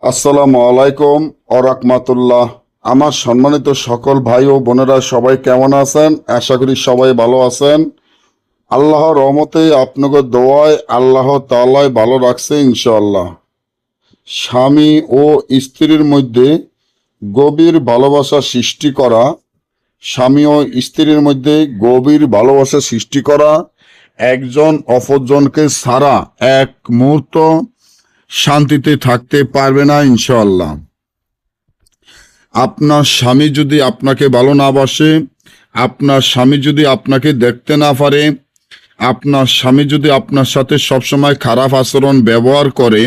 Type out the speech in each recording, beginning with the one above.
আসসালামু আলাইকুম রাহমাতুল্লাহ। আমার সম্মানিত সকল ভাই ও বোনেরা সবাই কেমন আছেন? আশা করি সবাই ভালো আছেন। আল্লাহর রহমতে আপনাদের দোয়ায় আল্লাহ তাআলাই ভালো রাখছে ইনশাআল্লাহ। স্বামী ও স্ত্রীর মধ্যে গভীর ভালোবাসা সৃষ্টি করা, স্বামী ও স্ত্রীর মধ্যে গভীর ভালোবাসা সৃষ্টি করা, একজন অপরজনকে ছাড়া এক মুহূর্ত শান্তিতে থাকতে পারবে না ইনশাআল্লাহ। আপনার স্বামী যদি আপনাকে ভালো না বাসে, আপনার স্বামী যদি আপনাকে দেখতে না পারে, আপনার স্বামী যদি আপনার সাথে সবসময় খারাপ আচরণ ব্যবহার করে,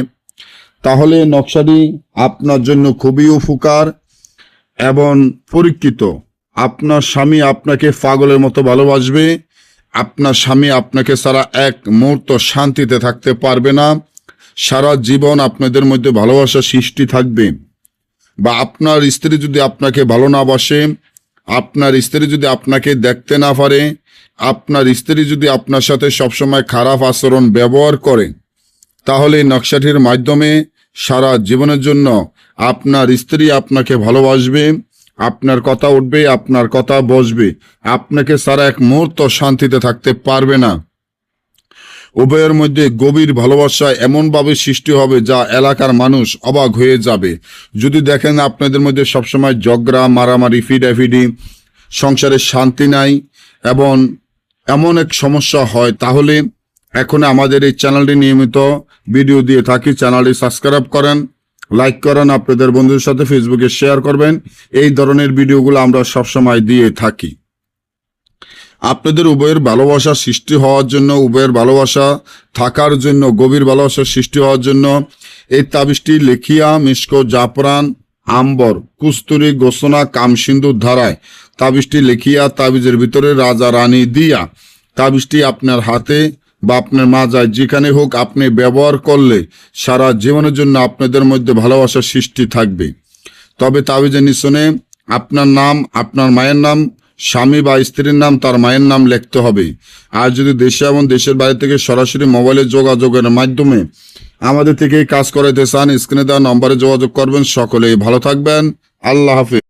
তাহলে নকশাটি আপনার জন্য খুবই উপকার এবং পরীক্ষিত। আপনার স্বামী আপনাকে পাগলের মতো ভালোবাসবে, আপনার স্বামী আপনাকে ছাড়া এক মুহূর্ত শান্তিতে থাকতে পারবে না। সারা জীবন আপনাদের মধ্যে ভালোবাসা সৃষ্টি থাকবে। বা আপনার স্ত্রী যদি আপনাকে ভালো না বাসে, আপনার স্ত্রী যদি আপনাকে দেখতে না পারে, আপনার স্ত্রী যদি আপনার সাথে সবসময় খারাপ আচরণ ব্যবহার করে, তাহলে নকশাটির মাধ্যমে সারা জীবনের জন্য আপনার স্ত্রী আপনাকে ভালোবাসবে, আপনার কথা উঠবে, আপনার কথা বসবে, আপনাকে ছাড়া এক মুহূর্ত শান্তিতে থাকতে পারবে না। উভয়ের মধ্যে গভীর ভালোবাসা এমনভাবে সৃষ্টি হবে যা এলাকার মানুষ অবাক হয়ে যাবে। যদি দেখেন আপনাদের মধ্যে সবসময় ঝগড়া, মারামারি, ফিডাফিডি, সংসারে শান্তি নাই এবং এমন এক সমস্যা হয়, তাহলে এখন আমাদের এই চ্যানেলটি নিয়মিত ভিডিও দিয়ে থাকি। চ্যানেলটি সাবস্ক্রাইব করেন, লাইক করেন, আপনাদের বন্ধুদের সাথে ফেসবুকে শেয়ার করবেন। এই ধরনের ভিডিওগুলো আমরা সবসময় দিয়ে থাকি। আপনাদের উভয়ের ভালোবাসা সৃষ্টি হওয়ার জন্য, উভয়ের ভালোবাসা থাকার জন্য, গভীর ভালোবাসা সৃষ্টি হওয়ার জন্য এই তাবিজটি লেখিয়া মিশক, জাফরান, আম্বর, কুস্তুরি, গোসনা, কামসিন্দুর ধারায় তাবিজটি লেখিয়া তাবিজের ভিতরে রাজা রানী দিয়া তাবিজটি আপনার হাতে বা আপনার মাজায় যেখানে হোক আপনি ব্যবহার করলে সারা জীবনের জন্য আপনাদের মধ্যে ভালোবাসা সৃষ্টি থাকবে। তবে তাবিজের নিচনে আপনার নাম, আপনার মায়ের নাম, স্বামী বা স্ত্রীর নাম, তার মায়ের নাম লিখতে হবে। আর যদি দেশে এবং দেশের বাইরে থেকে সরাসরি মোবাইলে যোগাযোগের মাধ্যমে আমাদের থেকে কাজ করাইতে চান, স্ক্রিনে দেওয়া নম্বরে যোগাযোগ করবেন। সকলেই ভালো থাকবেন। আল্লাহ হাফেজ।